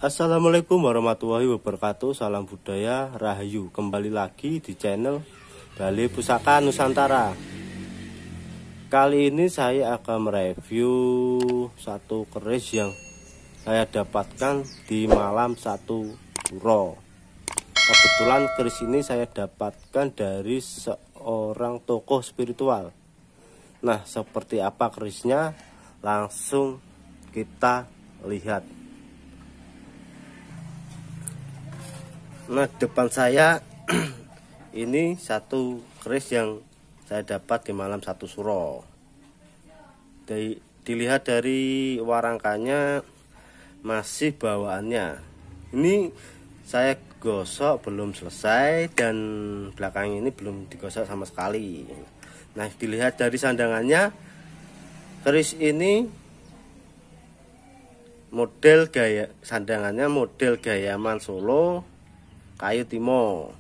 Assalamualaikum warahmatullahi wabarakatuh. Salam budaya Rahayu. Kembali lagi di channel Balai Pusaka Nusantara. Kali ini saya akan mereview satu keris yang saya dapatkan di malam satu suro. Kebetulan keris ini saya dapatkan dari seorang tokoh spiritual. Nah, seperti apa kerisnya? Langsung kita lihat. Nah, depan saya ini satu keris yang saya dapat di malam satu suro. Dilihat dari warangkanya masih bawaannya. Ini saya gosok belum selesai dan belakang ini belum digosok sama sekali. Nah, dilihat dari sandangannya, keris ini model gaya sandangannya model Gayaman Solo kayu timo.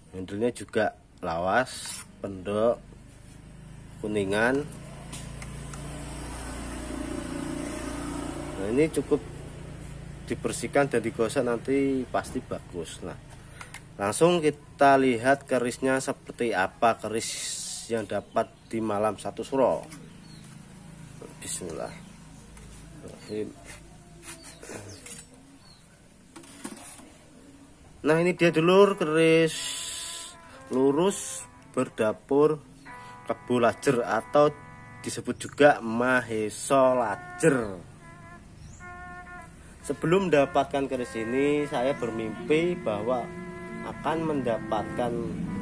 Handlenya juga lawas, pendok, kuningan. Nah, ini cukup dibersihkan dan digosok nanti pasti bagus. Nah, langsung kita lihat kerisnya seperti apa keris yang dapat di malam satu suro. Bismillah. Nah, ini dia dulur, keris lurus berdapur Kebo Lajer atau disebut juga Maheso Lajer. Sebelum mendapatkan keris ini, saya bermimpi bahwa akan mendapatkan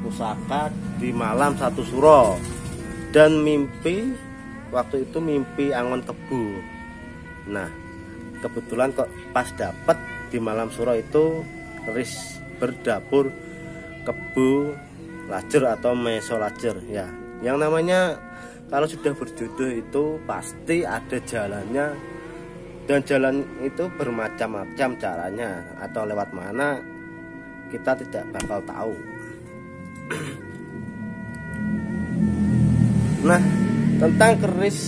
pusaka di malam satu suro. Dan mimpi waktu itu mimpi angon kebo. Nah, kebetulan kok pas dapat di malam suro itu keris berdapur Kebo Lajer atau Maheso Lajer ya. Yang namanya kalau sudah berjodoh itu pasti ada jalannya, dan jalan itu bermacam-macam caranya, atau lewat mana kita tidak bakal tahu. Nah, tentang keris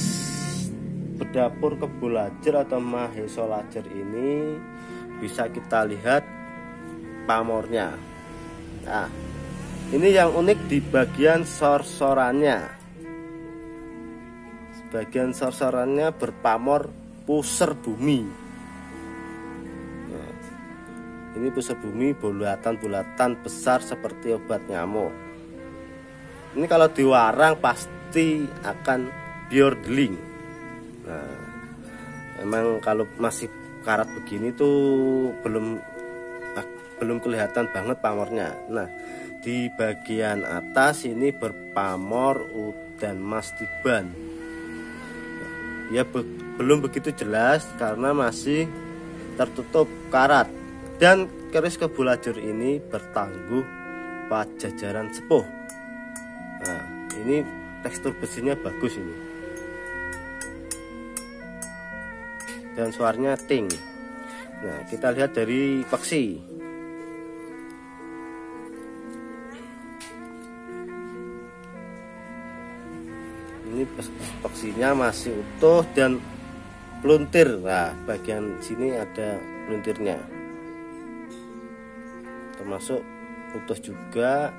berdapur Kebo Lajer atau Maheso Lajer ini bisa kita lihat pamornya. Nah, ini yang unik di bagian sorsorannya. Bagian sorsorannya berpamor puser bumi. Nah, ini puser bumi bulatan-bulatan besar seperti obat nyamuk. Ini kalau diwarang pasti akan bjordeling. Nah, emang kalau masih karat begini tuh belum kelihatan banget pamornya. Nah, di bagian atas ini berpamor udan mas tiban. Ya, belum begitu jelas karena masih tertutup karat. Dan keris Kebo Lajer ini bertangguh pajajaran sepuh. Nah, ini tekstur besinya bagus ini. Dan suaranya ting. Nah, kita lihat dari peksi. Ini peksinya masih utuh dan peluntir. Nah, bagian sini ada peluntirnya, termasuk utuh juga.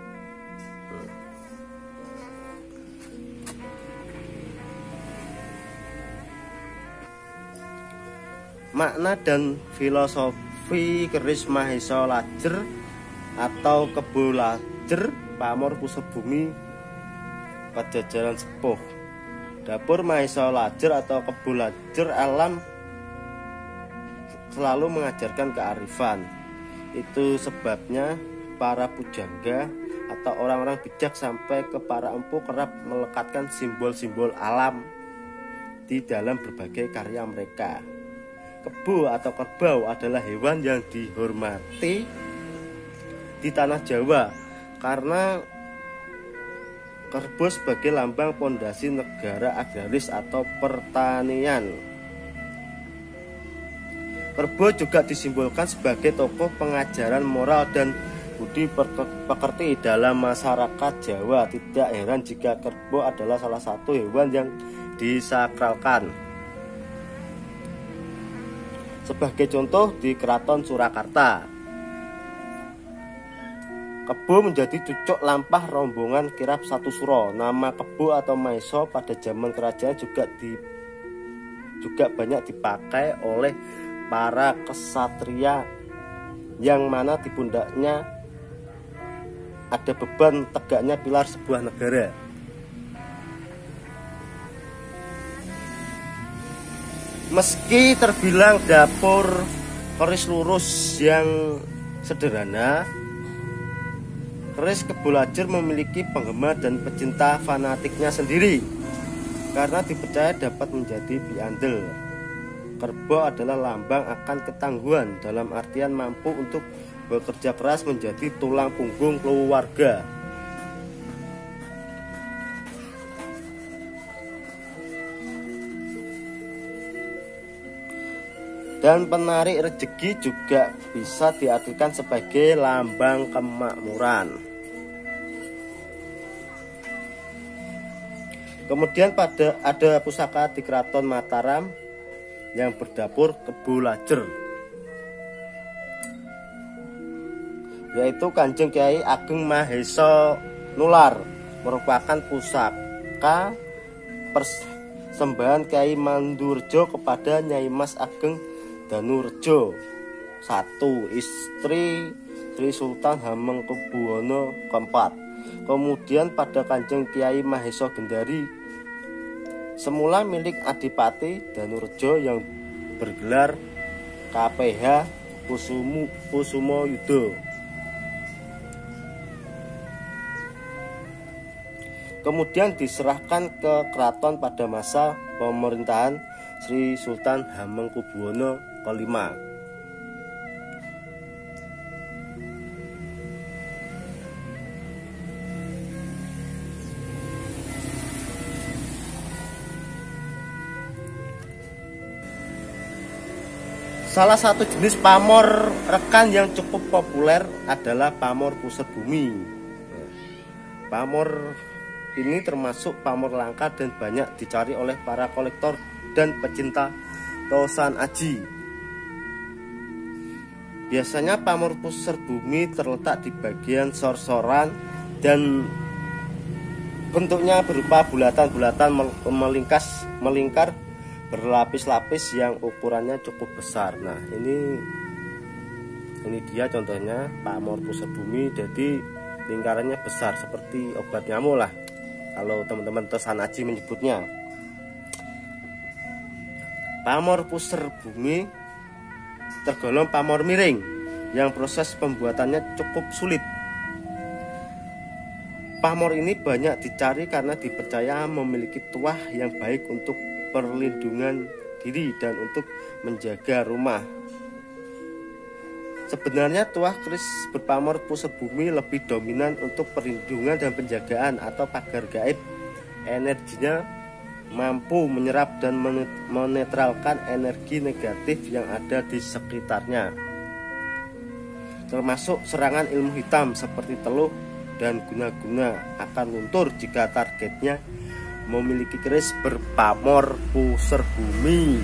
Makna dan filosofi keris Maheso Lajer atau Kebo Lajer pamor puser bumi pajajaran sepuh. Dapur Maheso Lajer atau Kebo Lajer alam selalu mengajarkan kearifan. Itu sebabnya para pujangga atau orang-orang bijak sampai ke para empu kerap melekatkan simbol-simbol alam di dalam berbagai karya mereka. Kebo atau kerbau adalah hewan yang dihormati di tanah Jawa karena kerbau sebagai lambang pondasi negara agraris atau pertanian. Kerbau juga disimbolkan sebagai tokoh pengajaran moral dan budi pekerti dalam masyarakat Jawa. Tidak heran jika kerbau adalah salah satu hewan yang disakralkan. Sebagai contoh di Keraton Surakarta, Kebo menjadi cucuk lampah rombongan kirab satu suro. Nama Kebo atau Maeso pada zaman kerajaan juga banyak dipakai oleh para kesatria yang mana di pundaknya ada beban tegaknya pilar sebuah negara. Meski terbilang dapur keris lurus yang sederhana, keris Kebo Lajer memiliki penggemar dan pecinta fanatiknya sendiri karena dipercaya dapat menjadi biandel. Kerbau adalah lambang akan ketangguhan, dalam artian mampu untuk bekerja keras menjadi tulang punggung keluarga. Dan penarik rezeki juga bisa diartikan sebagai lambang kemakmuran. Kemudian ada pusaka di Keraton Mataram yang berdapur Kebo Lajer, yaitu Kanjeng Kyai Ageng Mahesa Nular, merupakan pusaka persembahan Kyai Mandurjo kepada Nyai Mas Ageng Danurjo I, istri Sri Sultan Hamengkubuwono keempat. Kemudian pada Kanjeng Kyai Mahesa Gendari, semula milik Adipati Danurjo yang bergelar KPH Kusumo Yudo. Kemudian diserahkan ke keraton pada masa pemerintahan Sri Sultan Hamengkubuwono kelima. Salah satu jenis pamor rekan yang cukup populer adalah pamor pusar bumi. Pamor ini termasuk pamor langka dan banyak dicari oleh para kolektor dan pecinta tosan aji. Biasanya pamor pusar bumi terletak di bagian sor-soran dan bentuknya berupa bulatan-bulatan melingkar berlapis-lapis yang ukurannya cukup besar. Nah, ini dia contohnya pamor pusar bumi. Jadi lingkarannya besar seperti obat nyamuk lah kalau teman-teman tosan aji menyebutnya. Pamor pusar bumi tergolong pamor miring yang proses pembuatannya cukup sulit. Pamor ini banyak dicari karena dipercaya memiliki tuah yang baik untuk perlindungan diri dan untuk menjaga rumah. Sebenarnya tuah keris berpamor pusar bumi lebih dominan untuk perlindungan dan penjagaan atau pagar gaib. Energinya mampu menyerap dan menetralkan energi negatif yang ada di sekitarnya, termasuk serangan ilmu hitam seperti teluh dan guna-guna akan luntur jika targetnya memiliki keris berpamor pusar bumi.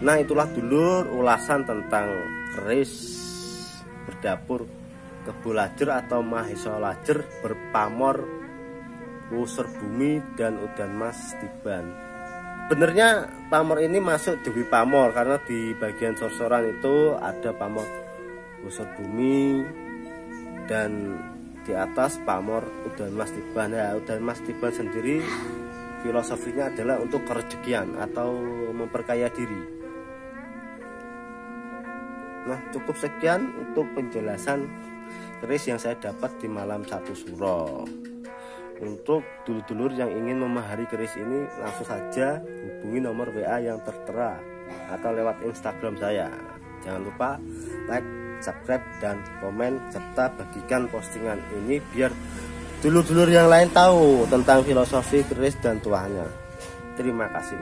Nah, itulah dulur ulasan tentang keris berdapur Kebo Lajer atau Mahesa Lajer berpamor pusar bumi dan udan mas tiban. Benernya pamor ini masuk dewi pamor karena di bagian sor-soran itu ada pamor pusar bumi dan di atas pamor udan mas tiban. Ya, udan mas tiban sendiri filosofinya adalah untuk kerejekian atau memperkaya diri. Nah, cukup sekian untuk penjelasan keris yang saya dapat di malam satu suro. Untuk dulur-dulur yang ingin memahari keris ini, langsung saja hubungi nomor WA yang tertera atau lewat Instagram saya. Jangan lupa like, subscribe, dan komen, serta bagikan postingan ini biar dulur-dulur yang lain tahu tentang filosofi keris dan tuahnya. Terima kasih.